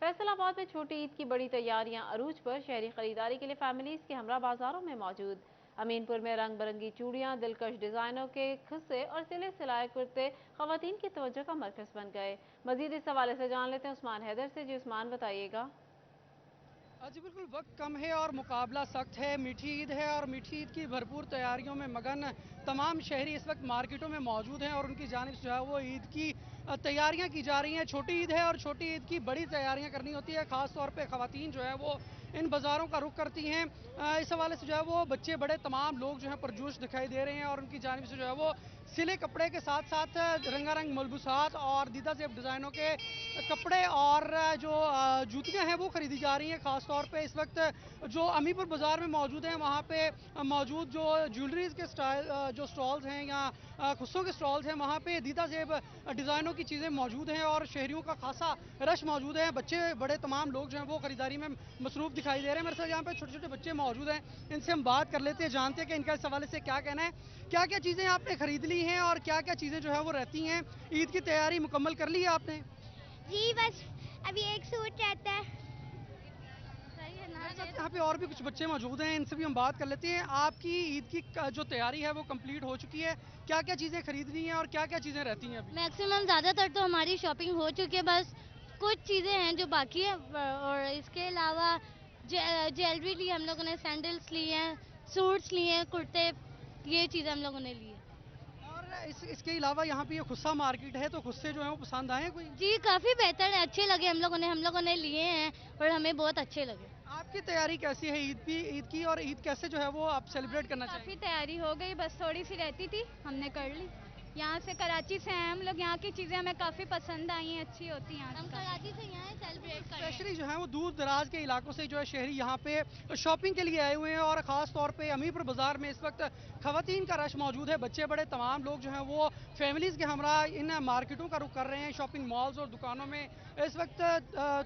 फैसल आबाद में छोटी ईद की बड़ी तैयारियां अरूज पर। शहरी खरीदारी के लिए फैमिलीज के हमरा बाजारों में मौजूद। अमीनपुर में रंग बिरंगी चूड़ियां, दिलकश डिजाइनों के खुस्से और सिले सिलाए कुर्ते खवातीन की तवज्जो का मरकज बन गए। मजीद इस हवाले से जान लेते हैं उस्मान हैदर से। जी उस्मान, बताइएगा। जी बिल्कुल, वक्त कम है और मुकाबला सख्त है। मीठी ईद है और मीठी ईद की भरपूर तैयारियों में मगन तमाम शहरी इस वक्त मार्केटों में मौजूद हैं और उनकी जानिब से जो है वो ईद की तैयारियां की जा रही हैं। छोटी ईद है और छोटी ईद की बड़ी तैयारियां करनी होती है। ख़ास तौर पे ख़वातीन जो है वो इन बाज़ारों का रुख करती हैं। इस हवाले से जो है वो बच्चे बड़े तमाम लोग जो है परजोश दिखाई दे रहे हैं और उनकी जानिब से जो है वो सिले कपड़े के साथ साथ रंगारंग मलबूसात और दीदा ज़ेब डिज़ाइनों के कपड़े और जो जूतियां हैं वो खरीदी जा रही हैं। ख़ास तौर पे इस वक्त जो अमीपुर बाज़ार में मौजूद हैं वहाँ पे मौजूद जो ज्वेलरीज के जो स्टॉल्स हैं या खुस्सों के स्टॉल्स हैं वहाँ पे दीदा ज़ेब डिज़ाइनों की चीज़ें मौजूद हैं और शहरियों का खासा रश मौजूद है। बच्चे बड़े तमाम लोग जो हैं वो खरीदारी में मसरूफ़ दिखाई दे रहे हैं। मेरे साथ यहाँ पे छोटे छोटे बच्चे मौजूद हैं, इनसे हम बात कर लेते हैं, जानते हैं कि इनका इस हवाले से क्या कहना है। क्या क्या चीज़ें आपने खरीद ली हैं और क्या क्या चीज़ें जो है वो रहती हैं? ईद की तैयारी मुकम्मल कर ली है आपने? जी बस अभी एक सूट रहता है। यहाँ पे और भी कुछ बच्चे मौजूद हैं, इनसे भी हम बात कर लेते हैं। आपकी ईद की जो तैयारी है वो कंप्लीट हो चुकी है। क्या क्या चीज़ें खरीदनी है और क्या क्या चीज़ें रहती हैं अभी? मैक्सिमम ज़्यादातर तो हमारी शॉपिंग हो चुकी है, बस कुछ चीज़ें हैं जो बाकी है। और इसके अलावा ज्वेलरी ली हम लोगों ने, सैंडल्स लिए हैं, सूट्स लिए हैं, कुर्ते, ये चीज़ें हम लोगों ने ली है। और इसके अलावा यहाँ पे ये खुस्सा मार्केट है, तो खुस्से जो हैं वो पसंद आए कोई? जी काफ़ी बेहतर है, अच्छे लगे हम लोगों ने लिए हैं और हमें बहुत अच्छे लगे। आपकी तैयारी कैसी है ईद की और ईद कैसे जो है वो आप सेलिब्रेट करना चाहेंगे? काफ़ी तैयारी हो गई, बस थोड़ी सी रहती थी, हमने कर ली। यहाँ से कराची से हैं हम लोग, यहाँ की चीज़ें हमें काफ़ी पसंद आई हैं, अच्छी होती हैं। हम कराची से यहाँ सेलिब्रेट कर रहे हैं। स्पेशली जो है वो दूर दराज के इलाकों से जो है शहरी यहाँ पे शॉपिंग के लिए आए हुए हैं और ख़ास तौर पे अमीरपुर बाज़ार में इस वक्त खवातीन का रश मौजूद है। बच्चे बड़े तमाम लोग जो हैं वो फैमिलीज़ के हमरा इन मार्केटों का रुख कर रहे हैं। शॉपिंग मॉल्स और दुकानों में इस वक्त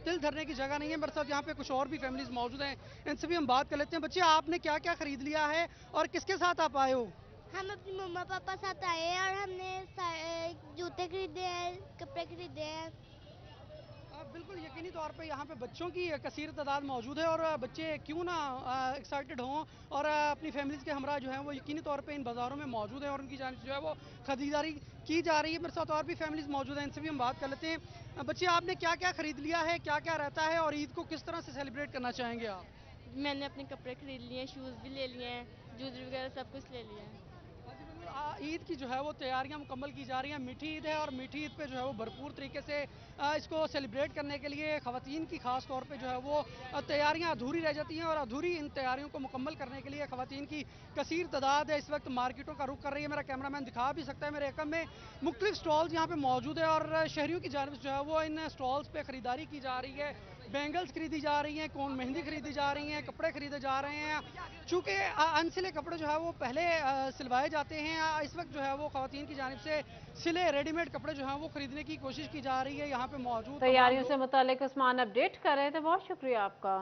तिल धरने की जगह नहीं है। मेरे साथ यहाँ पे कुछ और भी फैमिलीज़ मौजूद हैं, इनसे भी हम बात कर लेते हैं। बच्चे, आपने क्या क्या खरीद लिया है और किसके साथ आप आए हो? हम अपनी मम्मा पापा साथ आए हैं और हमने जूते खरीदे हैं, कपड़े खरीदे हैं। बिल्कुल यकीनी तौर पे यहाँ पे बच्चों की कसीर तादाद मौजूद है और बच्चे क्यों ना एक्साइटेड हों और अपनी फैमिलीज़ के हमरा जो हैं वो यकीनी तौर पे इन बाज़ारों में मौजूद हैं और उनकी जानिब से जो है वो खरीदारी की जा रही है। मेरे साथ और भी फैमिलीज़ मौजूद हैं, इनसे भी हम बात कर लेते हैं। बच्चे, आपने क्या क्या खरीद लिया है, क्या क्या रहता है और ईद को किस तरह से सेलिब्रेट करना चाहेंगे आप? मैंने अपने कपड़े खरीद लिए हैं, शूज़ भी ले लिए हैं, ज्वेलरी वगैरह सब कुछ ले लिया है। ईद की जो है वो तैयारियां मुकम्मल की जा रही हैं। मीठी ईद है और मीठी ईद पे जो है वो भरपूर तरीके से इसको सेलिब्रेट करने के लिए ख़वातीन की ख़ास तौर पे जो है वो तैयारियां अधूरी रह जाती हैं और अधूरी इन तैयारियों को मुकम्मल करने के लिए ख़वातीन की कसीर तादाद है इस वक्त मार्केटों का रुख कर रही है। मेरा कैमरामैन दिखा भी सकता है मेरे एकम में मुख्तलिफ स्टॉल्स यहाँ पे मौजूद है और शहरियों की जानिब से जो है वो इन स्टॉल्स पे ख़रीदारी की जा रही है। बैंगल्स खरीदी जा रही हैं, कोन मेहंदी खरीदी जा रही हैं, कपड़े खरीदे जा रहे हैं। चूँकि अनसिले कपड़े जो है वो पहले सिलवाए जाते हैं, इस वक्त जो है वो ख़वातीन की जानिब से सिले रेडीमेड कपड़े जो हैं वो खरीदने की कोशिश की जा रही है। यहाँ पे मौजूद तैयारियों से मुतालिक उस्मान अपडेट कर रहे थे, बहुत शुक्रिया आपका।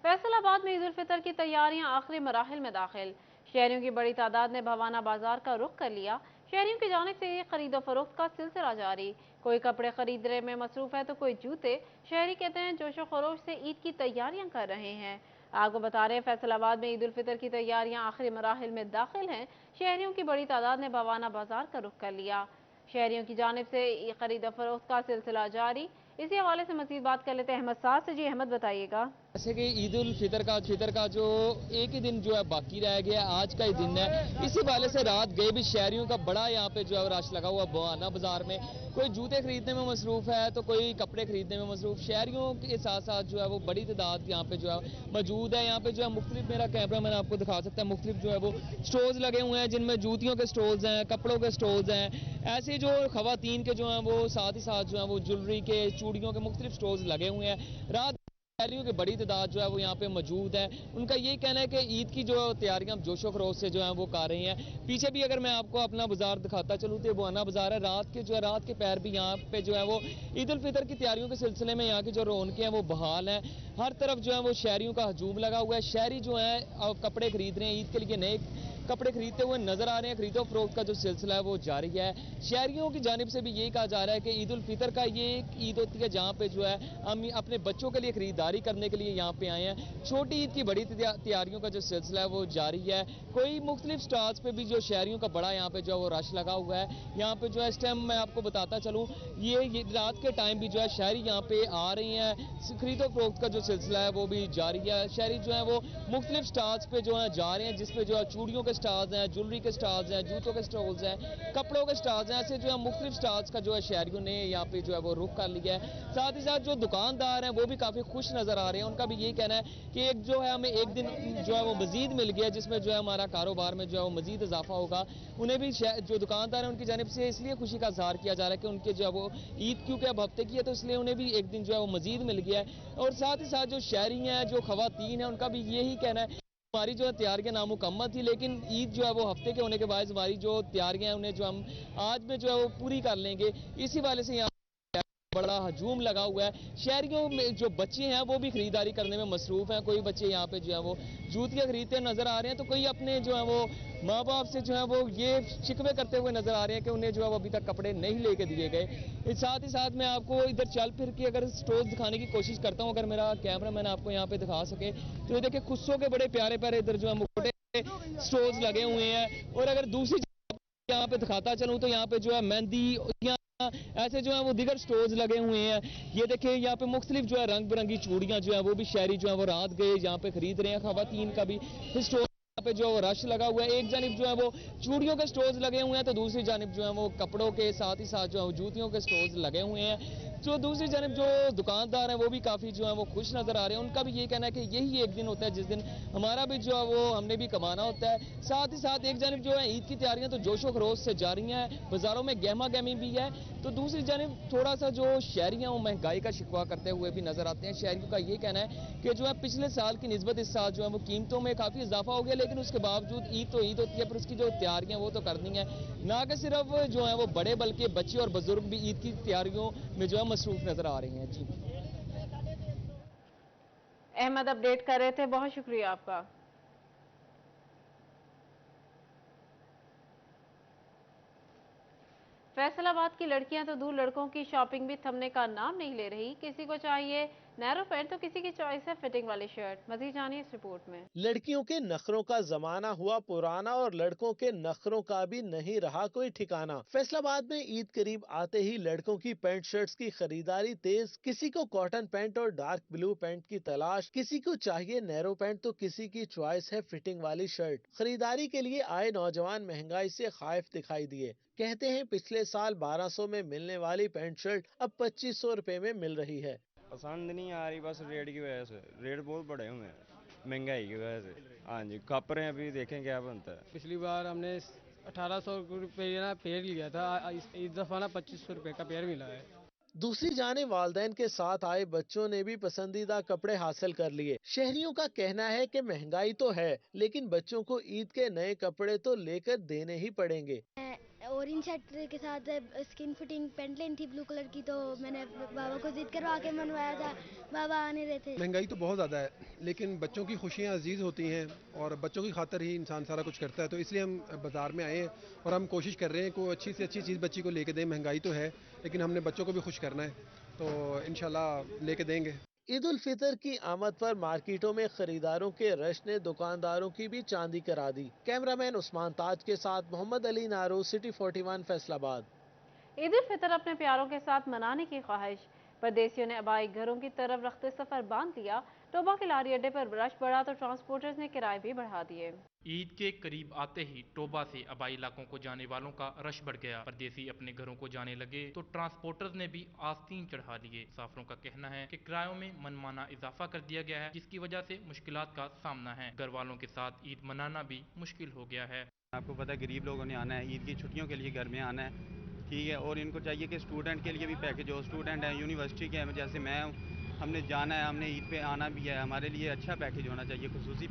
फैसलाबाद में ईद उल फितर की तैयारियां आखिरी मराहिल में दाखिल। शहरियों की बड़ी तादाद ने भवाना बाजार का रुख कर लिया। शहरियों की जानिब से खरीदो फरोख्त का सिलसिला जारी। कोई कपड़े खरीदने में मसरूफ है तो कोई जूते। शहरी कहते हैं जोशो खरोश से ईद की तैयारियां कर रहे हैं। आपको बता रहे हैं फैसलाबाद में ईद उल फितर की तैयारियां आखिरी मराहिल में दाखिल हैं। शहरियों की बड़ी तादाद ने भवाना बाजार का रुख कर लिया। शहरियों की जानिब से खरीदो फरोख्त का सिलसिला जारी। इसी हवाले से मजीद बात कर लेते हैं अहमद साद से। जी अहमद, बताइएगा। जैसे कि ईद उल फितर का जो एक ही दिन जो है बाकी रह गया, आज का ही दिन है। इसी वाले से रात गए भी शहरियों का बड़ा यहाँ पे जो है रश लगा हुआ भवाना बाजार में। कोई जूते खरीदने में मसरूफ है तो कोई कपड़े खरीदने में मसरूफ। शहरियों के साथ साथ जो है वो बड़ी तादाद यहाँ पे जो है मौजूद है। यहाँ पे जो है मुख्तलिफ, मेरा कैमरा मैन आपको दिखा सकता है, मुख्तलिफ जो है वो स्टोर्स लगे हुए हैं जिनमें जूतियों के स्टोर्स हैं, कपड़ों के स्टोर्स हैं। ऐसे जो खवातीन के जो हैं वो साथ ही साथ जो है वो ज्वेलरी के, चूड़ियों के मुख्तलिफ स्टोर्स लगे हुए हैं। रात शहरियों की बड़ी तादाद जो है वो यहाँ पे मौजूद है। उनका यही कहना है कि ईद की जो तैयारियां जोशो खरोश से जो है वो कर रही हैं। पीछे भी अगर मैं आपको अपना बाजार दिखाता चलूँ तो बुआना बाजार है। रात के पैर भी यहाँ पे जो है वो ईद उल फितर की तैयारियों के सिलसिले में यहाँ की जो रौनकें हैं वो बहाल हैं। हर तरफ जो है वो शहरियों का हजूम लगा हुआ है। शहरी जो है कपड़े खरीद रहे हैं, ईद के लिए नए कपड़े खरीदते हुए नजर आ रहे हैं। खरीदो फरोख्त का जो सिलसिला है वो जारी है। शहरियों की जानिब से भी यही कहा जा रहा है कि ईद उल फितर का ये एक ईद होती है जहाँ पे जो है हम अपने बच्चों के लिए खरीदारी करने के लिए यहाँ पे आए हैं। छोटी ईद की बड़ी तैयारियों का जो सिलसिला है वो जारी है। कोई मुख्तलिफ स्टॉल्स पे भी जो शहरियों का बड़ा यहाँ पे जो है वो रश लगा हुआ है। यहाँ पे जो है इस टाइम मैं आपको बताता चलूँ, ये रात के टाइम भी जो है शहरी यहाँ पे आ रही हैं। खरीदो फरोख्त का जो सिलसिला है वो भी जारी है। शहरी जो है वो मुख्तलिफ स्टॉल्स पे जो है जा रहे हैं, जिसपे जो है चूड़ियों के स्टॉल्स हैं, ज्वेलरी के स्टॉल्स हैं, जूतों के स्टॉल्स हैं, कपड़ों के स्टॉल्स हैं। ऐसे जो है मुख्तलिफ स्टॉल्स का जो है शहरियों ने यहाँ पे जो है वो रुख कर लिया है। साथ ही साथ जो दुकानदार हैं वो भी काफ़ी खुश नज़र आ रहे हैं। उनका भी यही कहना है कि एक जो है हमें एक दिन जो है वो मजीद मिल गया जिसमें जो है हमारा कारोबार में जो है वो मजीद इजाफा होगा। उन्हें भी जो दुकानदार हैं उनकी जानिब से इसलिए खुशी का इजहार किया जा रहा है कि उनके जो है वो ईद क्योंकि अब हफ्ते की है तो इसलिए उन्हें भी एक दिन जो है वो मजीद मिल गया है। और साथ ही साथ जो शहरी हैं, जो खवातीन हैं, उनका भी यही कहना है हमारी जो तैयारियां नामुकम्मल थी, लेकिन ईद जो है वो हफ्ते के होने के बाद हमारी जो तैयारियां हैं उन्हें जो हम आज में जो है वो पूरी कर लेंगे। इसी वाले से यहाँ बड़ा हजूम लगा हुआ है। शहरियों में जो बच्चे हैं वो भी खरीदारी करने में मसरूफ हैं। कोई बच्चे यहाँ पे जो है वो जूतियाँ खरीदते नजर आ रहे हैं तो कोई अपने जो है वो माँ बाप से जो है वो ये शिकवे करते हुए नजर आ रहे हैं कि उन्हें जो है वो अभी तक कपड़े नहीं लेके दिए गए। साथ ही साथ मैं आपको इधर चल फिर के अगर स्टोर दिखाने की कोशिश करता हूँ, अगर मेरा कैमरा मैन आपको यहाँ पे दिखा सके तो ये देखिए खुस्सों के बड़े प्यारे प्यारे इधर जो है मुकुटे स्टोर्स लगे हुए हैं। और अगर दूसरी यहाँ पे दिखाता चलूँ तो यहाँ पे जो है मेहंदी ऐसे जो है वो दिगर स्टोर्स लगे हुए हैं। ये देखिए यहाँ पे मुख्तलिफ जो है रंग बिरंगी चूड़ियाँ जो है वो भी शहरी जो है वो रात गए यहाँ पे खरीद रहे हैं। खवातीन का भी स्टोर यहाँ पे जो रश लगा हुआ है। एक जानिब जो है वो चूड़ियों के स्टोर्स लगे हुए हैं तो दूसरी जानिब जो है वो कपड़ों के साथ ही साथ जो है जूतियों के स्टोर्स लगे हुए हैं। जो दूसरी जानिब जो दुकानदार हैं वो भी काफ़ी जो है वो खुश नज़र आ रहे हैं। उनका भी यही कहना है कि यही एक दिन होता है जिस दिन हमारा भी जो है वो हमने भी कमाना होता है। साथ ही साथ एक जानिब जो है ईद की तैयारियां तो जोशो खरोश से जारी हैं, बाज़ारों में गहमा गहमी भी है, तो दूसरी जानिब थोड़ा सा जो शहरी हैं वो महंगाई का शिकवा करते हुए भी नज़र आते हैं। शहरियों का ये कहना है कि जो है पिछले साल की निस्बत इस साल जो है वो कीमतों में काफ़ी इजाफा हो गया, लेकिन उसके बावजूद ईद तो ईद होती है, पर उसकी जो तैयारियां वो तो करनी है। ना कि सिर्फ जो है वो बड़े बल्कि बच्चे और बुजुर्ग भी ईद की तैयारियों में जो है मसरूफ नज़र आ रहे हैं। जी अहमद अपडेट कर रहे थे, बहुत शुक्रिया आपका। फैसलाबाद की लड़कियां तो दूर लड़कों की शॉपिंग भी थमने का नाम नहीं ले रही। किसी को चाहिए नैरो पैंट तो किसी की चॉइस है फिटिंग वाली शर्ट। मजीद जानिए इस रिपोर्ट में। लड़कियों के नखरों का जमाना हुआ पुराना और लड़कों के नखरों का भी नहीं रहा कोई ठिकाना। फैसलाबाद में ईद करीब आते ही लड़कों की पैंट शर्ट्स की खरीदारी तेज। किसी को कॉटन पैंट और डार्क ब्लू पैंट की तलाश, किसी को चाहिए नैरो पैंट तो किसी की चॉइस है फिटिंग वाली शर्ट। खरीदारी के लिए आए नौजवान महंगाई से खाइफ दिखाई दिए। कहते हैं पिछले साल 1200 में मिलने वाली पैंट शर्ट अब 2500 रुपए में मिल रही है। पसंद नहीं आ रही, बस रेट की वजह से। रेट बहुत बढ़े हुए हैं महंगाई की वजह से। हाँ जी, कप रहे हैं, अभी देखें क्या बनता है। पिछली बार हमने 1800 रुपये ना पेयर लिया था, इस दफ़ा ना 2500 रुपये का पेयर मिला है। दूसरी जाने वालदैन के साथ आए बच्चों ने भी पसंदीदा कपड़े हासिल कर लिए। शहरियों का कहना है कि महंगाई तो है लेकिन बच्चों को ईद के नए कपड़े तो लेकर देने ही पड़ेंगे। ऑरेंज शर्ट के साथ स्किन फिटिंग पैंट लेनी थी ब्लू कलर की, तो मैंने बाबा को जिद करवा के मनवाया था, बाबा आने रहे थे। महंगाई तो बहुत ज़्यादा है लेकिन बच्चों की खुशियाँ अजीज़ होती हैं और बच्चों की खातिर ही इंसान सारा कुछ करता है, तो इसलिए हम बाज़ार में आए हैं और हम कोशिश कर रहे हैं कोई अच्छी से अच्छी चीज़ बच्ची को लेके दें। महंगाई तो है लेकिन हमने बच्चों को भी खुश करना है, तो इंशाल्लाह लेके देंगे। ईद उल फितर की आमद पर मार्केटों में खरीदारों के रश ने दुकानदारों की भी चांदी करा दी। कैमरामैन उस्मान ताज के साथ मोहम्मद अली नारो, सिटी 41 फैसलाबाद। ईद उल फितर अपने प्यारों के साथ मनाने की ख्वाहिश। परदेसियों ने अबाई घरों की तरफ रखते सफर बांध लिया। टोबा के लारी अड्डे पर रश बढ़ा तो ट्रांसपोर्टर्स ने किराए भी बढ़ा दिए। ईद के करीब आते ही टोबा से आबाई इलाकों को जाने वालों का रश बढ़ गया। परदेसी अपने घरों को जाने लगे तो ट्रांसपोर्टर्स ने भी आस्तीन चढ़ा लिए। मुसाफिरों का कहना है कि किरायों में मनमाना इजाफा कर दिया गया है, जिसकी वजह से मुश्किलात का सामना है। घर वालों के साथ ईद मनाना भी मुश्किल हो गया है। आपको पता है गरीब लोगों ने आना है, ईद की छुट्टियों के लिए घर में आना है, ठीक है। और इनको चाहिए कि स्टूडेंट के लिए भी पैकेज हो। स्टूडेंट हैं, यूनिवर्सिटी के हैं, जैसे मैं हूँ, हमने जाना है, हमने ईद पे आना भी है, हमारे लिए अच्छा पैकेज होना चाहिए, खसूसी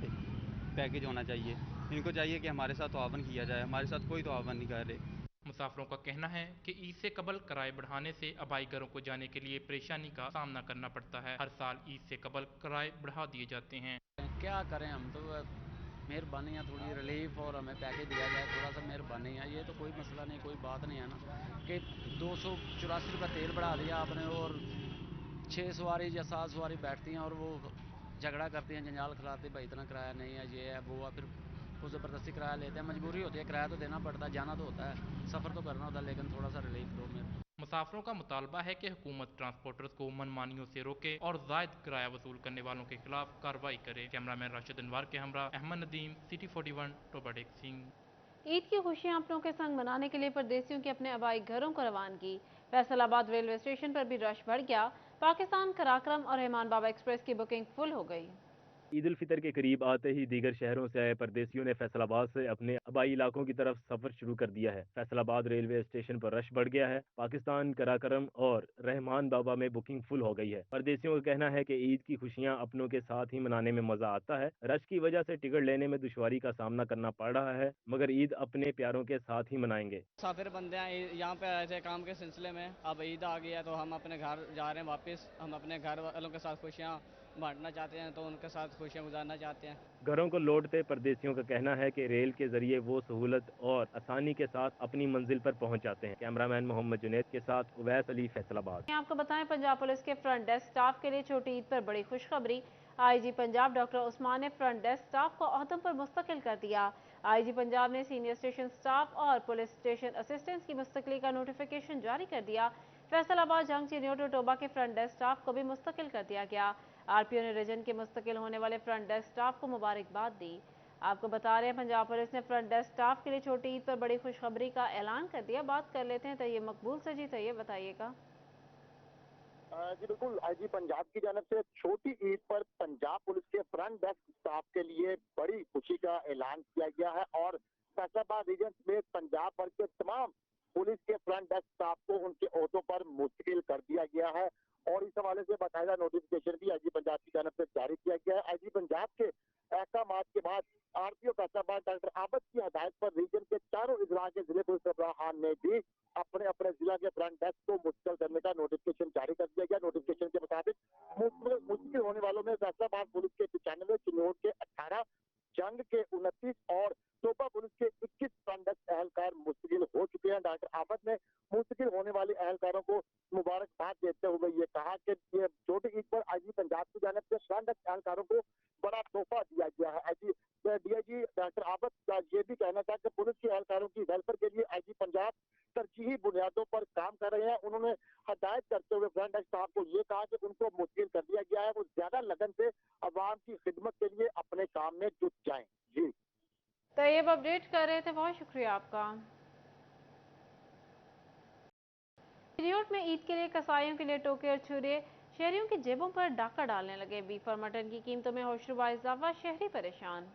पैकेज होना चाहिए। इनको चाहिए कि हमारे साथ तावन किया जाए, हमारे साथ कोई तावन नहीं कर रहे। मुसाफिरों का कहना है कि ईद से कबल किराए बढ़ाने से आबाई घरों को जाने के लिए परेशानी का सामना करना पड़ता है। हर साल ईद से कबल किराए बढ़ा दिए जाते हैं। क्या करें, हम तो मेहरबानी है, थोड़ी रिलीफ और हमें पैकेज दिया जाए, थोड़ा सा मेहरबानी है। ये तो कोई मसला नहीं, कोई बात नहीं है ना कि 284 रुपये तेल बढ़ा दिया आपने और 6 सवारी या 7 सवारी बैठती हैं और वो झगड़ा करती हैं, जंजाल खिलाती, भाई इतना किराया नहीं है, ये है वो है, फिर वो ज़बरदस्ती किराया लेते हैं। मजबूरी होती है, किराया तो देना पड़ता है, जाना तो होता है, सफ़र तो करना होता है, लेकिन थोड़ा सा रिलीफ दो मेरे। मुसाफिरों का मुतालबा है कि हुकूमत ट्रांसपोर्टर्स को मनमानियों से रोके और जायद किराया वसूल करने वालों के खिलाफ कार्रवाई करे। कैमरामैन राशिद अनवर के हमरा अहमद नदीम, सिटी 41, टोबा टेक सिंह। ईद की खुशियां अपनों के संग मनाने के लिए परदेसियों के अपने आबाई घरों को रवानगी। फैसलाबाद रेलवे स्टेशन पर भी रश बढ़ गया। पाकिस्तान कराक्रम और रहमान बाबा एक्सप्रेस की बुकिंग फुल हो गई। ईद उल फितर के करीब आते ही दीगर शहरों से आए परदेसियों ने फैसलाबाद से अपने आबाई इलाकों की तरफ सफर शुरू कर दिया है। फैसलाबाद रेलवे स्टेशन पर रश बढ़ गया है। पाकिस्तान कराकरम और रहमान बाबा में बुकिंग फुल हो गई है। परदेसियों का कहना है कि ईद की खुशियां अपनों के साथ ही मनाने में मजा आता है। रश की वजह से टिकट लेने में दुश्वारी का सामना करना पड़ रहा है, मगर ईद अपने प्यारों के साथ ही मनाएंगे। मुसाफिर बंदे हैं, यहाँ पे आए थे काम के सिलसिले में, अब ईद आ गई है तो हम अपने घर जा रहे हैं वापस। हम अपने घर वालों के साथ खुशियाँ बांटना चाहते हैं, तो उनके साथ खुशियाँ गुजारना चाहते हैं। घरों को लौटते परदेसियों का कहना है कि रेल के जरिए वो सहूलत और आसानी के साथ अपनी मंजिल पर पहुंच जाते हैं। कैमरामैन मोहम्मद जुनैद के साथ उवैस अली, फैसलाबाद। आपको बताएं, पंजाब पुलिस के फ्रंट डेस्क स्टाफ के लिए छोटी ईद पर बड़ी खुशखबरी। आईजी पंजाब डॉक्टर उस्मान ने फ्रंट डेस्क स्टाफ को ओहदों पर मुस्तकिल कर दिया। आईजी पंजाब ने सीनियर स्टेशन स्टाफ और पुलिस स्टेशन असिस्टेंट्स की मुस्तकिली का नोटिफिकेशन जारी कर दिया। फैसलाबाद जंग चिनियो टोटोबा के फ्रंट डेस्क स्टाफ को भी मुस्तकिल कर दिया गया। आरपीओ ने रीजन के मुस्तकिल होने वाले फ्रंट डेस्क स्टाफ को मुबारकबाद दी। आपको बता रहे हैं, पंजाब पुलिस ने फ्रंट डेस्क स्टाफ के लिए छोटी ईद पर बड़ी खुशखबरी का ऐलान कर दिया। बात कर लेते हैं तैयब मकबूल से। जी तैयब, बताइएगा। जी बिल्कुल, आईजी पंजाब की जानब से छोटी ईद पर पंजाब पुलिस के फ्रंट डेस्क स्टाफ के लिए बड़ी खुशी का ऐलान किया गया है और फैसलाबाद रीजन में पंजाब भर के तमाम पुलिस के फ्रंट डेस्क स्टाफ को उनके ओहदों पर मुस्तकिल कर दिया गया है और इस हवाले से बाकायदा नोटिफिकेशन भी आईजी पंजाब की जानब से जारी किया गया है। आईजी पंजाब के अहकाम के बाद आरपीओ फैसलाबाद डॉक्टर आबद की हदायत पर रीजन के चारों इजला के जिले पुलिस सरबराहान ने भी अपने अपने जिला के फ्रंट डेस्क को मुस्तकिल करने का नोटिफिकेशन जारी कर दिया गया। नोटिफिकेशन के मुताबिक मुस्तकिल होने वालों में फैसलाबाद पुलिस के 95, चिन्नौर के 18, जंग के 29 और टोपा पुलिस के 21 फ्रंट डेस्क एहलकार मुस्तकिल हो चुके हैं। डॉक्टर आबद ने मुस्तकिल होने वाले एहलकारों को मुबारकबाद देते हुए ये कहा कि ये छोटी ईद पर आईजी पंजाब की जानब से फ्रंट डेस्क एहलकारों को बड़ा तोहफा दिया गया है। डीआईजी डॉक्टर आबद का ये भी कहना था कि पुलिस के एहलकारों की वेलफेयर के लिए आईजी पंजाब तरजीही बुनियादों पर काम कर रहे हैं। उन्होंने हदायत करते हुए फ्रंट डेस्क स्टाफ को ये कहा कि उनको मुश्किल कर दिया गया है, वो ज्यादा लगन से अवाम की खिदमत के लिए अपने काम में जुट जाएं। जी तैयब अपडेट कर रहे थे, बहुत शुक्रिया आपका। चिन्योट में ईद के लिए कसाईयों के लिए टोके और छुरे शहरियों की जेबों पर डाका डालने लगे। बीफ और मटन की कीमतों में होशरुबा इजाफा, शहरी परेशान।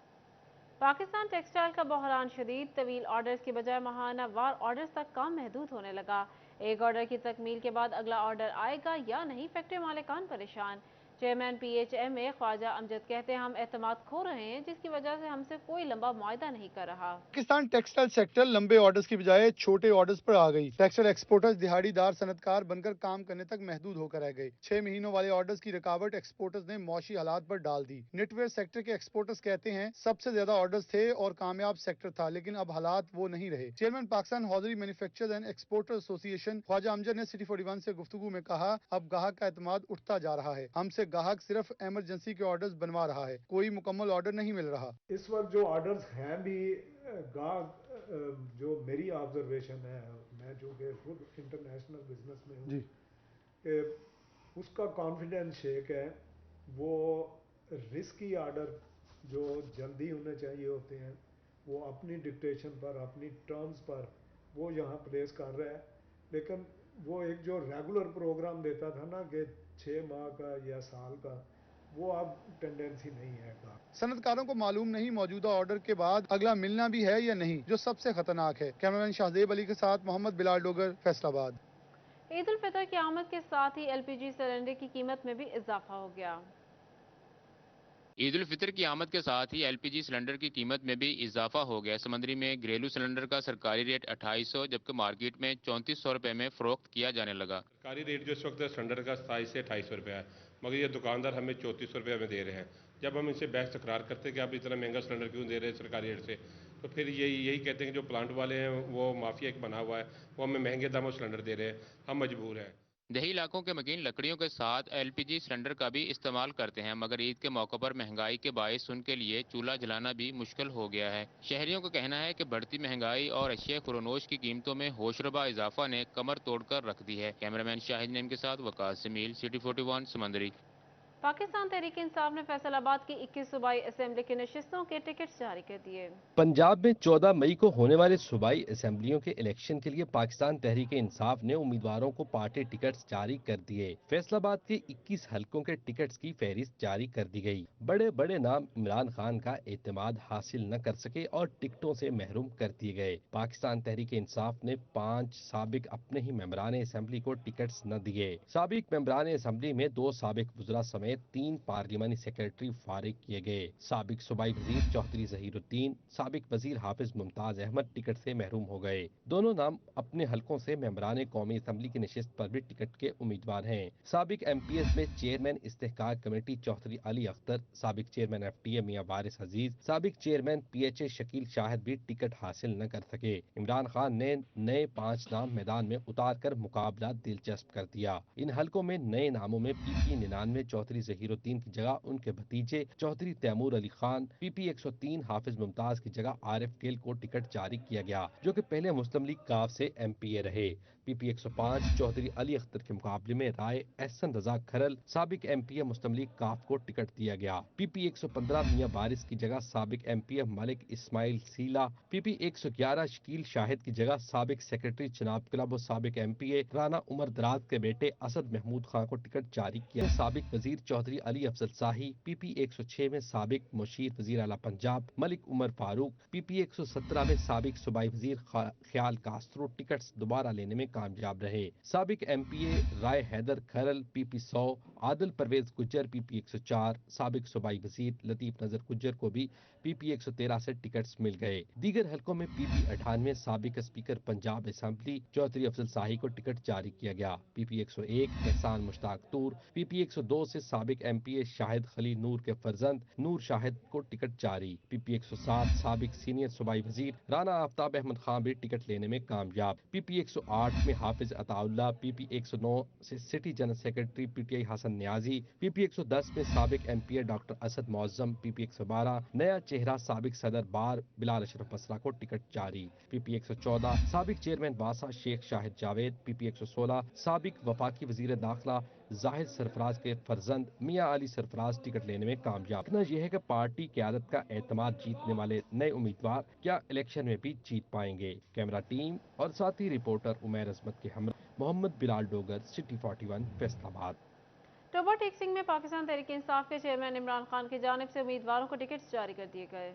पाकिस्तान टेक्सटाइल का बहरान शदीद, तवील ऑर्डर्स की बजाय माहाना वार ऑर्डर्स तक काम महदूद होने लगा। एक ऑर्डर की तकमील के बाद अगला ऑर्डर आएगा या नहीं, फैक्ट्री मालिकान परेशान। चेयरमैन PHMA ख्वाजा अमजद कहते हैं, हम एतमाद खो रहे हैं जिसकी वजह से हमसे कोई लंबा मुआहदा नहीं कर रहा। पाकिस्तान टेक्सटाइल सेक्टर लंबे ऑर्डर्स की बजाय छोटे ऑर्डर्स पर आ गई। टेक्सटाइल एक्सपोर्टर्स दिहाड़ीदार सनतकार बनकर काम करने तक महदूद होकर रह गए। 6 महीनों वाले ऑर्डर्स की रुकावट एक्सपोर्टर्स ने मौशी हालात पर डाल दी। नेटवेयर सेक्टर के एक्सपोर्टर्स कहते हैं, सबसे ज्यादा ऑर्डर्स थे और कामयाब सेक्टर था, लेकिन अब हालात वो नहीं रहे। Chairman Pakistan hosiery manufacturers and exporter association Khawaja Amjad ने सिटी 41 से गुफ्तगू में कहा, अब गाहक का एतमाद उठता जा रहा है। हमसे गाहक सिर्फ इमरजेंसी के ऑर्डर्स बनवा रहा है, कोई मुकम्मल ऑर्डर नहीं मिल रहा। इस वक्त जो ऑर्डर्स हैं भी गाहक, जो मेरी ऑब्जर्वेशन है, मैं जो कि खुद इंटरनेशनल बिजनेस में हूँ, कि उसका कॉन्फिडेंस शेक है। वो रिस्की ऑर्डर जो जल्दी होने चाहिए होते हैं, वो अपनी डिक्टेशन पर, अपनी टर्म्स पर वो यहाँ प्लेस कर रहा है। लेकिन वो एक जो रेगुलर प्रोग्राम देता था ना कि 6 माह का या साल का, वो अब टेंडेंसी नहीं है। सनतकारों को मालूम नहीं मौजूदा ऑर्डर के बाद अगला मिलना भी है या नहीं, जो सबसे खतरनाक है। कैमरामैन शाहजेब अली के साथ मोहम्मद बिलाल डोगर, फैसलाबाद। ईद उल फितर की आमद के साथ ही LPG सिलेंडर की कीमत में भी इजाफा हो गया। ईद उल फितर की आमद के साथ ही LPG सिलेंडर की कीमत में भी इजाफा हो गया। समंदरी में घरेलू सिलेंडर का सरकारी रेट 2800 जबकि मार्केट में 3400 रुपए में फरोख्त किया जाने लगा। सरकारी रेट जो इस वक्त सिलेंडर का 27 से 2800 रुपया है, मगर ये दुकानदार हमें 3400 रुपये में दे रहे हैं। जब हम इनसे बहस तकरार करते हैं कि आप इतना महंगा सिलेंडर क्यों दे रहे हैं सरकारी रेट से, तो फिर यही कहते हैं कि जो प्लांट वाले हैं वो माफिया एक बना हुआ है, वो हमें महंगे दामों सिलेंडर दे रहे हैं, हम मजबूर हैं। देही इलाकों के मकीन लकड़ियों के साथ LPG सिलेंडर का भी इस्तेमाल करते हैं, मगर ईद के मौके पर महंगाई के बायस उनके लिए चूल्हा जलाना भी मुश्किल हो गया है। शहरियों का कहना है कि बढ़ती महंगाई और अशिया खुरोनोश की कीमतों में होशरबा इजाफा ने कमर तोड़कर रख दी है। कैमरामैन शाहिद नेम के साथ वकास जमील, सिटी 41 समंदरी। पाकिस्तान तहरीक इंसाफ ने फैसलाबाद की 21 सूबाई असेंबली की नशिस्तों के टिकट जारी कर दिए। पंजाब में 14 मई को होने वाले सूबाई असेंबलियों के इलेक्शन के लिए पाकिस्तान तहरीक इंसाफ ने उम्मीदवारों को पार्टी टिकट्स जारी कर दिए। फैसलाबाद के 21 हलकों के टिकट्स की फहरिस्त जारी कर दी गई। बड़े बड़े नाम इमरान खान का एतमाद हासिल न कर सके और टिकटों से महरूम कर दिए गए। पाकिस्तान तहरीक इंसाफ ने 5 साबिक अपने ही मेंबरान असेंबली को टिकट्स न दिए। साबिक मेंबरान असेंबली में 2 साबिक वज़रा समेत 3 पार्लिमानी सेक्रेटरी फारिग किए गए। साबिक सूबाई वजीर चौधरी ज़हीरुद्दीन, साबिक वजीर हाफिज मुमताज अहमद टिकट से महरूम हो गए। दोनों नाम अपने हलकों से मेंबरान कौमी असेंबली की नशिस्त पर भी टिकट के उम्मीदवार हैं। साबिक MPS में चेयरमैन इस्तेहकाक कमेटी चौधरी अली अख्तर, साबिक चेयरमैन FTA मियां वारिस अजीज, साबिक चेयरमैन PHA शकील शाहिद भी टिकट हासिल न कर सके। इमरान खान ने नए 5 नाम मैदान में उतार कर मुकाबला दिलचस्प कर दिया। इन हलकों में नए नामों में PP 99 चौधरी ज़हीरुद्दीन की जगह उनके भतीजे चौधरी तैमूर अली खान, PP 103 हाफिज मुमताज की जगह आरिफ गेल को टिकट जारी किया गया, जो कि पहले मुस्लिम लीग काफ से MPA रहे। PP 105 चौधरी अली अख्तर के मुकाबले में राय एहसन रजा खरल, साबिक MPA मुस्लिम लीग काफ को टिकट दिया गया। PP 115 मियां बारिस की जगह साबिक MPA मलिक इस्माइल सीला, PP 111 शकील शाहिद की जगह साबिक सेक्रेटरी चनाब क्लब और साबिक MPA राना उमर दराज के बेटे असद महमूद खान को टिकट जारी किया। साबिक वजीर चौधरी अली अफजल शाही, PP 106 में साबिक मुशीर वजीर आला पंजाब मलिक उमर फारूक, PP 117 में साबिक सूबाई वजीर ख्याल कास्त्रो टिकट्स दोबारा लेने में कामयाब रहे। साबिक MPA राय हैदर खरल, PP 100 आदिल परवेज गुज्जर, PP 104 साबिक सूबाई वजीर लतीफ नजर गुज्जर को भी PP 113 से टिकट्स मिल गए। दीगर हलकों में PP 98 साबिक स्पीकर पंजाब असेंबली चौधरी अफजल शाही को टिकट जारी किया गया। PP 101 एहसान मुश्ताक तूर, PP 102 से साबिक MPA शाहिद खलील नूर के फर्जंद नूर शाहिद को टिकट जारी। PP 107 साबिक सीनियर सूबाई वजीर राना आफ्ताब अहमद खान भी टिकट लेने में कामयाब। PP 108 में हाफिज अताउल्ला, PP 109 से city general secretary PTI Hassan Niazi, PP 110 में साबिक MPA doctor Asad Moazzam, PP 112 नया चेहरा साबिक सदर बार बिलाल अशरफ असरा को टिकट जारी। PP 114 साबिक चेयरमैन बासा शेख शाहिद जावेद, PP 116 साबिक वफाकी वजीर दाखिला जाहिद सरफराज के फर्जंद मियां अली सरफराज टिकट लेने में कामयाब। कहना यह है कि पार्टी क़यादत का एतमाद जीतने वाले नए उम्मीदवार क्या इलेक्शन में भी जीत पाएंगे। कैमरा टीम और साथी रिपोर्टर उमैर अजमत के हमरा मोहम्मद बिलाल डोगर, सिटी 41 फैसलाबाद। टोबा टेक्सिंग में पाकिस्तान तहरीक इंसाफ के चेयरमैन इमरान खान की जानिब से उम्मीदवारों को टिकट जारी कर दिए गए।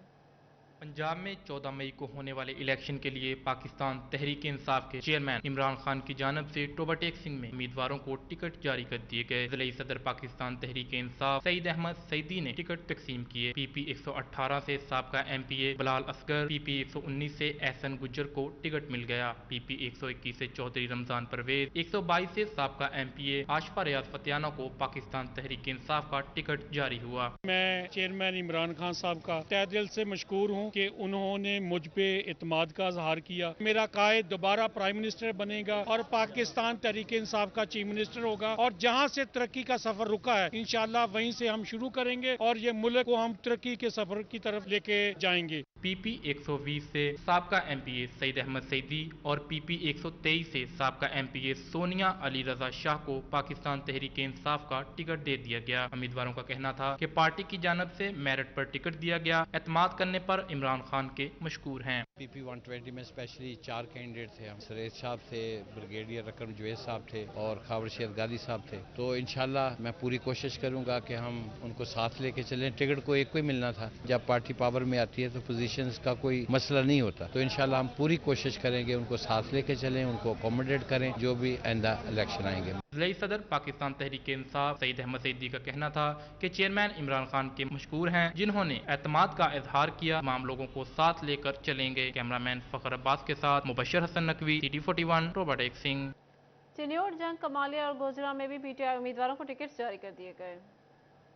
पंजाब में 14 मई को होने वाले इलेक्शन के लिए पाकिस्तान तहरीक इंसाफ के चेयरमैन इमरान खान की जानब से टोबा टेक्सिंग में उम्मीदवारों को टिकट जारी कर दिए गए। जिले सदर पाकिस्तान तहरीक इंसाफ सईद अहमद सईदी ने टिकट तकसीम किए। PP 118 से साबका MPA बिलाल असगर, PP 119 से एहसन गुज्जर को टिकट मिल गया। PP 121 से चौधरी रमजान परवेज, 122 से साबका MPA आशफा रियाज फतियाना को पाकिस्तान तहरीक इंसाफ का टिकट जारी हुआ। मैं चेयरमैन इमरान खान साहब का तहे दिल से मशकूर हूँ कि उन्होंने मुझ पे इत्मीनान का इजहार किया। मेरा कायद दोबारा प्राइम मिनिस्टर बनेगा और पाकिस्तान तहरीक इंसाफ का चीफ मिनिस्टर होगा और जहां से तरक्की का सफर रुका है इंशाल्लाह वहीं से हम शुरू करेंगे और ये मुल्क को हम तरक्की के सफर की तरफ लेके जाएंगे। PP 120 से साबका MPA सईद अहमद सईदी और PP 123 से साबका MPA सोनिया अली रजा शाह को पाकिस्तान तहरीक इंसाफ का टिकट दे दिया गया। उम्मीदवारों का कहना था कि पार्टी की जानब से मेरिट पर टिकट दिया गया। एतमाद करने पर इमरान खान के मशकूर हैं। PP 120 में स्पेशली 4 कैंडिडेट थे हम, सरेज साहब थे, ब्रिगेडियर रकम जवेद साहब थे और खावर शेर गादी साहब थे। तो इंशाल्लाह मैं पूरी कोशिश करूंगा कि हम उनको साथ लेके चलें। टिकट को एक को ही मिलना था, जब पार्टी पावर में आती है तो पोजीशंस का कोई मसला नहीं होता। तो इंशाल्लाह हम पूरी कोशिश करेंगे उनको साथ लेके चलें, उनको अकोमोडेट करें जो भी आइंदा इलेक्शन आएंगे। ज़िला सदर पाकिस्तान तहरीक इंसाफ सईद अहमद सईदी का कहना था कि चेयरमैन इमरान खान के मशकूर हैं, जिन्होंने एतमाद का इजहार किया, तमाम लोगों को साथ लेकर चलेंगे। कैमरामैन फखर अब्बास के साथ मुबशर हसन नकवी, CT41, रोबोटिक सिंह। चिन्योट, जंग, कमालिया और गोजरा में भी PTI उम्मीदवारों को टिकट जारी कर दिए गए।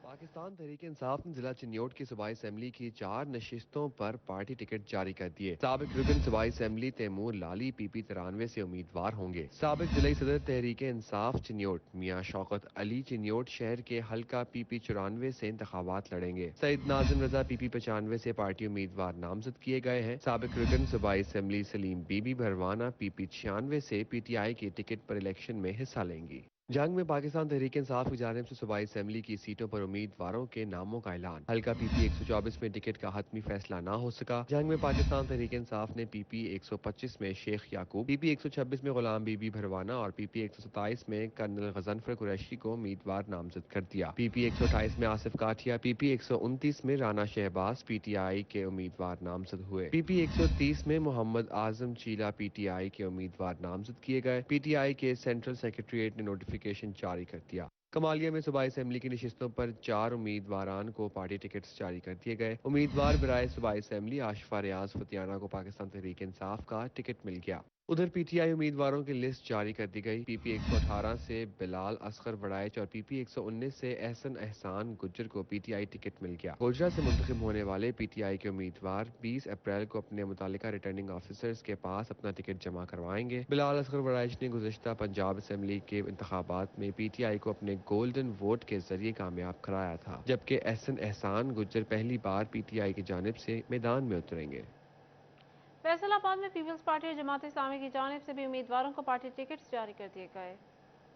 पाकिस्तान तहरीक इंसाफ ने जिला चिन्योट की सूबाई असेंबली की 4 नशिस्तों पर पार्टी टिकट जारी कर दिए। साबिक रुकन सूबाई असेंबली तैमूर लाली PP 93 से उम्मीदवार होंगे। साबिक जिला सदर तहरीक इंसाफ चिन्योट मियां शौकत अली चिन्योट शहर के हल्का PP 94 से इंतखाबात लड़ेंगे। सईद नाजिम रजा PP 95 से पार्टी उम्मीदवार नामजद किए गए हैं। साबिक रुकन सूबाई असेंबली सलीम बीबी भरवाना PP 96 से PTI की टिकट पर इलेक्शन में हिस्सा लेंगी। जंग में पाकिस्तान तहरीक इंसाफ की जानिब से सूबाई असेंबली की सीटों पर उम्मीदवारों के नामों का ऐलान। हल्का PP 124 में टिकट का हतमी फैसला ना हो सका। जंग में पाकिस्तान तहरीक इंसाफ ने PP 125 में शेख याकूब, PP 126 में गुलाम बीबी भरवाना और PP 127 में कर्नल गजनफर कुरैशी को उम्मीदवार नामजद कर दिया। PP 128 में आसिफ काठिया, PP 129 में राना शहबाज PTI के उम्मीदवार नामजद हुए। PP 130 में मोहम्मद आजम चीला PTI के उम्मीदवार नामजद किए गए। PTI के सेंट्रल सेक्रेटरीट ने नोटिफिकेशन जारी कर दिया। कमालिया में सूबाई असेंबली की नशिस्तों पर 4 उम्मीदवारान को पार्टी टिकट्स जारी कर दिए गए। उम्मीदवार बराए सूबाई असेंबली आशिफा रियाज फतियाना को पाकिस्तान तहरीक इंसाफ का टिकट मिल गया। उधर PTI उम्मीदवारों की लिस्ट जारी कर दी गई। PP 118 से बिलाल असगर वड़ाइच और PP 119 से एहसन एहसान गुज्जर को PTI टिकट मिल गया। गोजरा से मुंतखब होने वाले PTI के उम्मीदवार 20 अप्रैल को अपने मुतालिका रिटर्निंग ऑफिसर्स के पास अपना टिकट जमा करवाएंगे। बिलाल असगर वड़ाइच ने गुज़श्ता पंजाब असेंबली के इंतखाबात में PTI को अपने गोल्डन वोट के जरिए कामयाब कराया था, जबकि एहसन एहसान गुज्जर पहली बार PTI की जानिब से मैदान में उतरेंगे। फैसलाबाद में पीपल्स पार्टी और जमात इस्लामी की जानिब से भी उम्मीदवारों को पार्टी टिकट्स जारी कर दिए गए।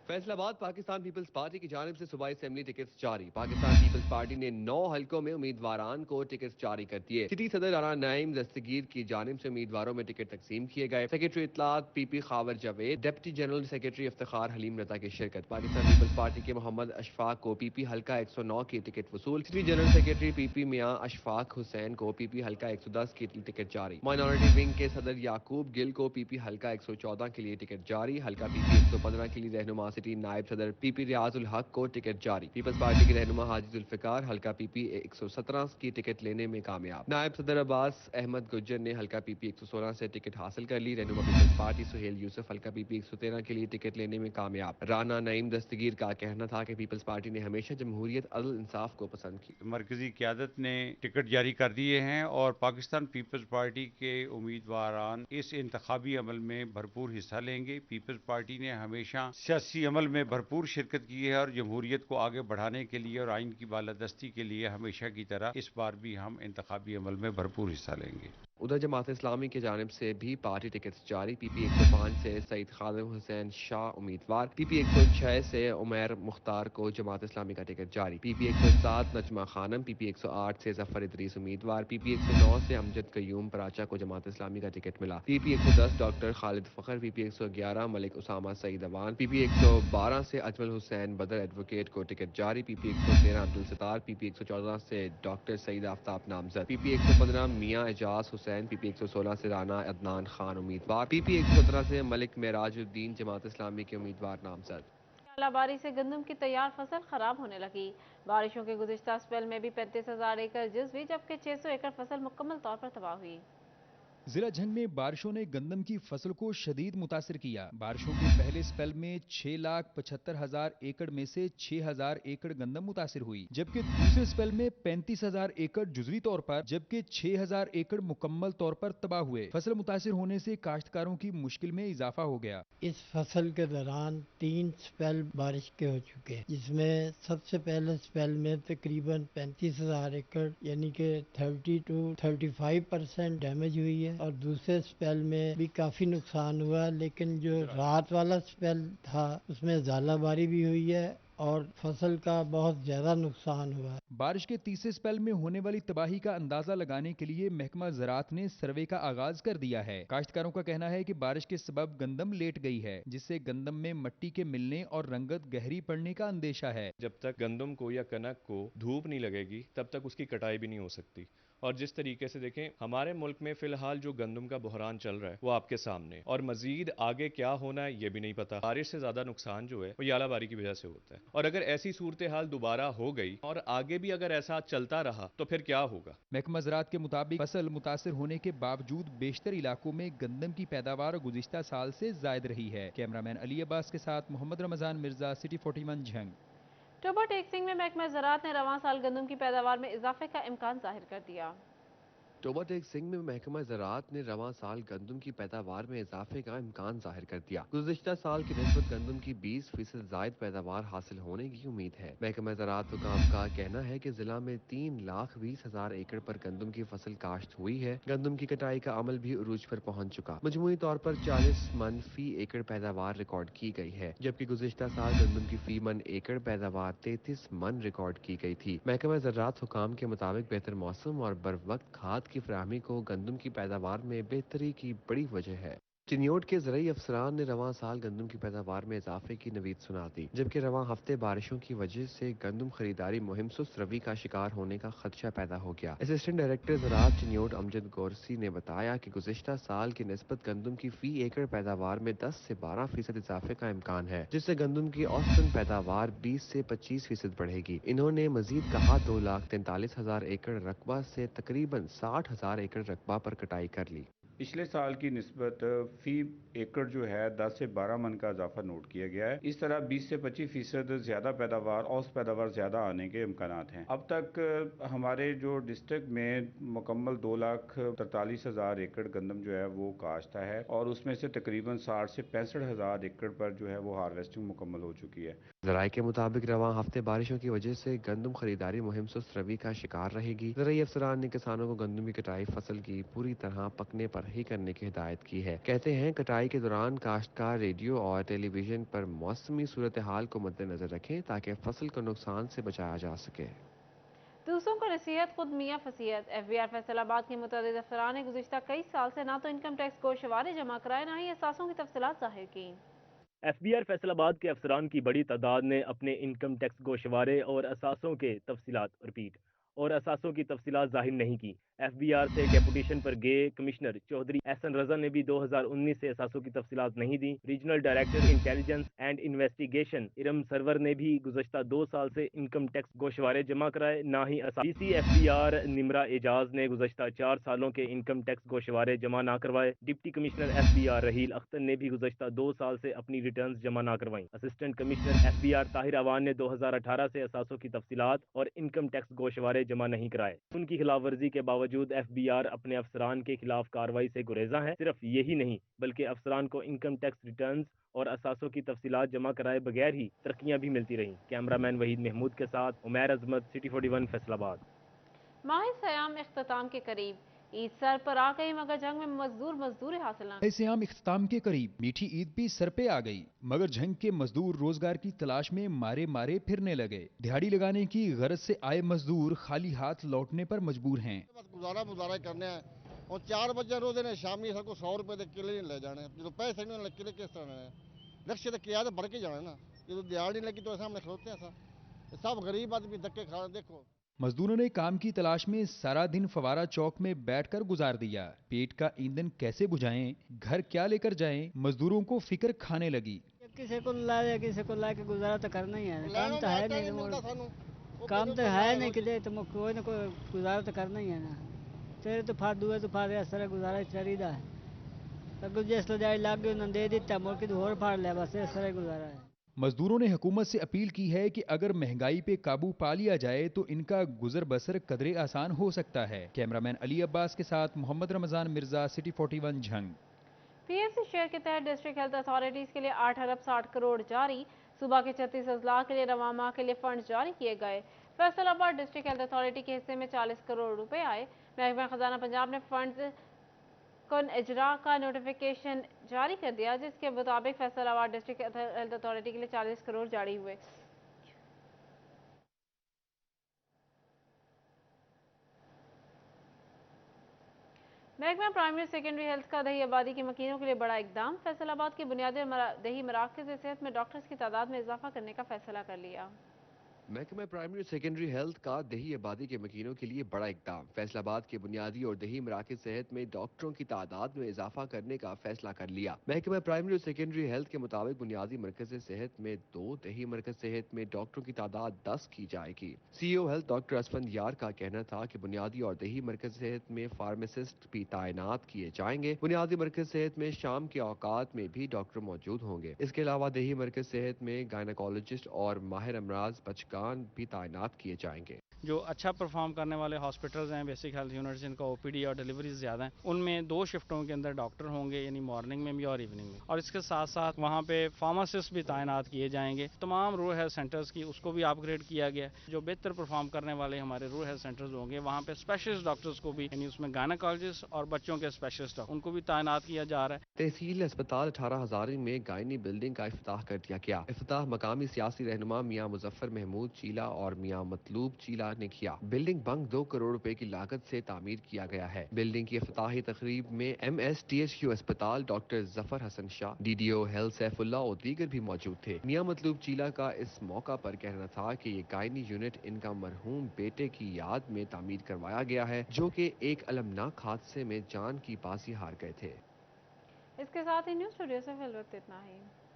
फैसलाबाद पाकिस्तान पीपल्स पार्टी की जानिब से सूबाई असेंबली टिकट्स जारी। पाकिस्तान पीपल्स पार्टी ने 9 हलकों में उम्मीदवारान को टिकट्स जारी कर दिए। सिटी सदर राना नईम दस्तगीर की जानिब से उम्मीदवारों में टिकट तकसीम किए गए। सेक्रेटरी इत्तलात PP Khawar Javed, deputy general secretary Iftikhar Haleem Raza की शिरकत। पाकिस्तान पीपल्स पार्टी के मोहम्मद अशफाक को PP हल्का 109 की टिकट वसूल। सिटी जनरल सेक्रेटरी PP मियां अशफाक हुसैन को PP हल्का 110 की टिकट जारी। माइनॉरिटी विंग के सदर याकूब गिल को PP हल्का 114 के लिए टिकट जारी। हल्का PP 115 के लिए रहनुमा सिटी नायब सदर PP रियाजुल हक को टिकट जारी। पीपल्स पार्टी के रहनुमा हाजी जुल्फिकार हल्का PP 117 की टिकट लेने में कामयाब। नायब सदर अब्बास अहमद गुज्जर ने हल्का PP 116 से टिकट हासिल कर ली। रहनुमा पीपल्स पार्टी सुहेल यूसुफ हल्का PP 113 के लिए टिकट लेने में कामयाब। राना नईम दस्तगीर का कहना था कि पीपल्स पार्टी ने हमेशा जमहूरियत अदल इंसाफ को पसंद की। मरकजी क़यादत ने टिकट जारी कर दिए हैं और पाकिस्तान पीपल्स पार्टी के उम्मीदवारान इस इंतखाबी अमल में भरपूर हिस्सा लेंगे। पीपल्स पार्टी ने हमेशा सियासी अमल में भरपूर शिरकत की है और जमहूरियत को आगे बढ़ाने के लिए और आइन की बालादस्ती के लिए हमेशा की तरह इस बार भी हम इंतखाबी अमल में भरपूर हिस्सा लेंगे। उधर जमात इस्लामी की जानिब से भी पार्टी टिकट्स जारी। PP 105 से सईद खादिम हुसैन शाह उम्मीदवार। PP 106 से उमैर मुख्तार को जमात इस्लामी का टिकट जारी। PP 107 नजमा खानम, PP 108 से जफर इदरीस उम्मीदवार। PP 109 से अमजद कयूम पराचा को जमात इस्लामी का टिकट मिला। PP 110 डॉक्टर खालिद फखर, PP 111 मलिक उसामा सईद अवान, PP 112 से अजमल हुसैन बदर एडवोकेट को टिकट जारी। PP 113 अब्दुल सत्तार, PP 114 से डॉक्टर सईद आफ्ताब नामजद। PP 115 मियां एजाज हुसैन, PP 116 से राना अदनान खान उम्मीदवार। PP 117 से मलिक मेराजुद्दीन जमात इस्लामी के उम्मीदवार नामजद। बारिश से गंदम की तैयार फसल खराब होने लगी। बारिशों के गुज़िश्ता स्पेल में भी 35,000 एकड़ जिज़ हुई, जबकि 600 एकड़ फसल मुकम्मल तौर पर तबाह हुई। जिला झंग में बारिशों ने गंदम की फसल को शदीद मुतासिर किया। बारिशों के पहले स्पेल में 6,75,000 एकड़ में से 6,000 एकड़ गंदम मुतासिर हुई, जबकि दूसरे स्पेल में 35,000 एकड़ जुजवी तौर पर जबकि 6,000 एकड़ मुकम्मल तौर पर तबाह हुए। फसल मुतासिर होने से काश्तकारों की मुश्किल में इजाफा हो गया। इस फसल के दौरान 3 स्पेल बारिश के हो चुके हैं, जिसमें सबसे पहले स्पेल में तकरीबन 35,000 एकड़ यानी कि 30 to 35% डैमेज हुई है और दूसरे स्पेल में भी काफी नुकसान हुआ, लेकिन जो रात वाला स्पेल था उसमें ज़ालाबारी भी हुई है और फसल का बहुत ज़्यादा नुकसान हुआ है। बारिश के तीसरे स्पेल में होने वाली तबाही का अंदाजा लगाने के लिए महकमा ज़राअत ने सर्वे का आगाज कर दिया है। काश्तकारों का कहना है कि बारिश के सबब गंदम लेट गई है, जिससे गंदम में मट्टी के मिलने और रंगत गहरी पड़ने का अंदेशा है। जब तक गंदम को या कनक को धूप नहीं लगेगी तब तक उसकी कटाई भी नहीं हो सकती। और जिस तरीके से देखें, हमारे मुल्क में फिलहाल जो गंदम का बहरान चल रहा है वो आपके सामने, और मजीद आगे क्या होना है ये भी नहीं पता। बारिश से ज्यादा नुकसान जो है वो यालाबारी की वजह से होता है, और अगर ऐसी सूरत हाल दोबारा हो गई और आगे भी अगर ऐसा चलता रहा तो फिर क्या होगा। महकमा ज़राअत के मुताबिक फसल मुतासर होने के बावजूद बेशतर इलाकों में गंदम की पैदावार गुज़िश्ता साल से जायद रही है। कैमरामैन अली अब्बास के साथ मोहम्मद रमजान मिर्जा, सिटी 41 झंग। टोबा टेक्सिंग में महकमा ज़राअत ने रवां साल गंदम की पैदावार में इजाफे का इम्कान जाहिर कर दिया। टोबा टेक्सिंग में महकमा ज़राअत ने रवां साल गंदम की पैदावार में इजाफे का इम्कान जाहिर कर दिया। गुज़िश्ता साल की निस्बत गंदम की 20% जायद पैदावार हासिल होने की उम्मीद है। महकमा ज़राअत हुकाम का कहना है कि जिला में 3,20,000 एकड़ पर गंदम की फसल काश्त हुई है। गंदम की कटाई का अमल भी उरूज पर पहुँच चुका। मजमूई तौर पर 40 मन फी एकड़ पैदावार रिकॉर्ड की गई है, जबकि गुज़िश्ता साल गंदम की फी मन एकड़ पैदावार 33 मन रिकॉर्ड की गई थी। महकमा ज़राअत हुकाम के मुताबिक बेहतर मौसम और बर वक्त खाद की फराहमी को गंदम की पैदावार में बेहतरी की बड़ी वजह है। चिन्योट के ज़राई अफसरान ने रवां साल गंदम की पैदावार में इजाफे की नवीद सुना दी, जबकि रवां हफ्ते बारिशों की वजह से गंदम खरीदारी मुहिम सुस्त रवि का शिकार होने का खदशा पैदा हो गया। असिस्टेंट डायरेक्टर ज़राअत चिन्योट अमजद गौरसी ने बताया कि गुज़िश्ता साल की निस्बत गंदम की फी एकड़ पैदावार में 10 से 12% इजाफे का इम्कान है, जिससे गंदम की औसतन पैदावार 20 से 25% बढ़ेगी। इन्होंने मजीद कहा 2,43,000 एकड़ रकबा से तकरीबन 60,000 एकड़ रकबा पर कटाई कर ली। पिछले साल की निस्बत फी एकड़ जो है 10 से 12 मन का इजाफा नोट किया गया है। इस तरह 20 से 25% ज्यादा पैदावार, औसत पैदावार ज्यादा आने के इम्कानात हैं। अब तक हमारे जो डिस्ट्रिक्ट में मुकम्मल 2,43,000 एकड़ गंदम जो है वो काश्त है, और उसमें से तकरीबन 60 से 65,000 एकड़ पर जो है वो हार्वेस्टिंग मुकम्मल हो चुकी है। ज़राए के मुताबिक रवां हफ्ते बारिशों की वजह से गंदम खरीदारी मुहिम सुस्त रवि का शिकार रहेगी। ज़राई अफसरान ने किसानों को गंदम की कटाई फसल की पूरी तरह पकने पर ही करने की हिदायत की है। कहते हैं कटाई के दौरान काश्तकार रेडियो और टेलीविजन पर मौसमी सूरत हाल को मद्देनजर रखें ताकि फसल को नुकसान से बचाया जा सके। दूसरों को नसीहत खुद मियाँ फसीहत। FBR फैसलाबाद के मुतअद्दिद अफसरान ने गुज़िश्ता कई साल से ना तो इनकम टैक्स गोशवारे जमा कराए, ना ही असासों की तफसीलात जाहिर की। FBR फैसलाबाद के अफसरान की बड़ी तादाद ने अपने इनकम टैक्स गोशवारे और असासों के तफसीलात जाहिर नहीं की। FBR से डेपुटेशन पर गए कमिश्नर चौधरी एहसन रजा ने भी 2019 से असासों की तफसीलात नहीं दी। Regional director intelligence and investigation Iram Sarwar ने भी गुज़श्ता 2 साल से इनकम टैक्स गोशवारे जमा कराए, ना ही DC FBR निमरा एजाज ने गुज़श्ता 4 सालों के इनकम टैक्स गोशवारे जमा ना करवाए। Deputy commissioner FBR Raheel Akhtar ने भी गुज़श्ता 2 साल से अपनी रिटर्न्स जमा ना करवाई। Assistant commissioner FBR Tahir Awan ने 2018 से असासों की तफसीलात और इनकम टैक्स गोशवारे जमा नहीं कराए। उनकी खिलाफ वर्जी के बावजूद FBR अपने अफसरान के खिलाफ कार्रवाई से गुरेजा है। सिर्फ यही नहीं बल्कि अफसरान को इनकम टैक्स रिटर्न्स और असासों की तफसीलात जमा कराए बगैर ही तरक्कियां भी मिलती रहीं। कैमरामैन वहीद महमूद के साथ उमैर अजमत, सिटी 41 फैसलाबाद। माह सयाम इख्तिताम के करीब, ईद सर पर आ गई मगर जंग में मजदूरी हासिल न। ऐसे आम इख्तिताम के करीब मीठी ईद भी सर पे आ गई, मगर झंग के मजदूर रोजगार की तलाश में मारे मारे फिरने लगे। दिहाड़ी लगाने की गरज से आए मजदूर खाली हाथ लौटने पर मजबूर हैं। गुजारा करने हैं और 4 बजे रोज ने शामी सबको 100 रुपए के किले ले जाने, जो पैसे नहीं किले किस तरह लक्ष्य तो किया बढ़ के जाना ना। ये तो दिहाड़ी लगी तो सामने खड़ोते हैं सब गरीब आदमी धक्के खा। देखो मजदूरों ने काम की तलाश में सारा दिन फवारा चौक में बैठकर गुजार दिया। पेट का ईंधन कैसे बुझाएं, घर क्या लेकर जाएं, मजदूरों को फिक्र खाने लगी। किसी को लाए किसी को ला के गुजारा तो करना ही है, काम तो है नहीं, काम तो है नहीं कि तो कोई ना कोई गुजारा तो करना ही है ना। तेरे तो फार दुए तो फार सारा गुजारा चाहिदा है, तो जिस जाए लग गए उन्होंने दे दिता मुड़ के होर फाड़ लिया, बस इस तरह गुजारा है। मजदूरों ने हुकूमत से अपील की है कि अगर महंगाई पे काबू पा लिया जाए तो इनका गुजर बसर कदरे आसान हो सकता है। कैमरामैन अली अब्बास के साथ Muhammad Ramzan Mirza, city 41 Jhang. PFC share के तहत डिस्ट्रिक्ट हेल्थ अथॉरिटीज के लिए 8 अरब 60 करोड़ जारी। सूबा के 36 अजला के लिए रवा माह के लिए फंड जारी किए गए। फैसलाबाद डिस्ट्रिक्ट हेल्थ अथॉरिटी के हिस्से में 40 करोड़ रुपए आए। महकमा खजाना पंजाब ने फंड कन इजरा का नोटिफिकेशन जारी कर दिया, जिसके मुताबिक फैसलाबाद डिस्ट्रिक्ट हेल्थ अथॉरिटी के लिए 40 करोड़ जारी हुए। محکمہ پرائمری سیکنڈری ہیلتھ کا دیہی آبادی کے مکینوں کے لیے بڑا اقدام، فیصل آباد کے بنیادی اور دیہی مراکز صحت میں ڈاکٹرز کی تعداد میں اضافہ کرنے کا فیصلہ کر لیا۔ محکمہ پرائمری اور سیکنڈری ہیلتھ کا دیہی آبادی کے مکینوں کے لیے بڑا اقدام، فیصل آباد کے بنیادی اور دیہی مراکز صحت میں ڈاکٹروں کی تعداد میں اضافہ کرنے کا فیصلہ کر لیا۔ محکمہ پرائمری اور سیکنڈری ہیلتھ کے مطابق بنیادی مرکز صحت میں 2، دیہی مرکز صحت میں ڈاکٹروں کی تعداد 10 کی جائے گی۔ سی او ہیلتھ ڈاکٹر اسفند یار کا کہنا تھا کہ بنیادی اور دیہی مرکز صحت میں فارماسسٹ بھی تعینات کیے جائیں گے۔ بنیادی مرکز صحت میں شام کے اوقات میں بھی ڈاکٹر موجود ہوں گے۔ اس کے علاوہ دیہی مرکز صحت میں گائناکالوجسٹ اور ماہر امراض بچگان بھی تعینات کیے جائیں گے۔ جو اچھا پرفارم کرنے والے ہاسپٹلز ہیں، بیسک ہیلتھ یونٹس جن کا او پی ڈی اور ڈیلیوریز زیادہ ہیں، ان میں 2 شفٹوں کے اندر ڈاکٹر ہوں گے، یعنی مارننگ میں بھی اور ایوننگ میں، اور اس کے ساتھ ساتھ وہاں پہ فارماسسٹ بھی تعینات کیے جائیں گے۔ تمام رورل ہیلتھ سینٹرز کی اس کو بھی اپ گریڈ کیا گیا ہے۔ جو بہتر پرفارم کرنے والے ہمارے رورل ہیلتھ سینٹرز ہوں گے، وہاں پہ اسپیشلسٹ ڈاکٹرز کو بھی، یعنی اس میں گائناکالوجسٹ اور بچوں کے اسپیشلسٹ ان کو بھی تعینات کیا جا رہا ہے۔ تحصیل اسپتال 18 ہزاری میں گائنی بلڈنگ کا افتتاح کر دیا گیا۔ افتتاح مقامی سیاسی رہنما میاں مظفر محمود چیلا اور میاں مطلوب چیلا نے کیا۔ بلڈنگ بنک 2 کروڑ روپے کی لاگت سے تعمیر کیا گیا ہے۔ بلڈنگ کی افتتاحی تقریب میں MSTHQ اسپتال ڈاکٹر ظفر حسن شاہ، DDO ہیلتھ سیف اللہ اور دیگر بھی موجود تھے۔ میاں مطلوب چیلا کا اس موقع پر کہنا تھا کہ یہ گائنی یونٹ ان کا مرحوم بیٹے کی یاد میں تعمیر کروایا گیا ہے، جو کہ ایک المناک حادثے میں جان کی بازی ہار گئے تھے۔ اس کے ساتھ ہی نیوز اسٹوڈیو سے فی الوقت اتنا ہی۔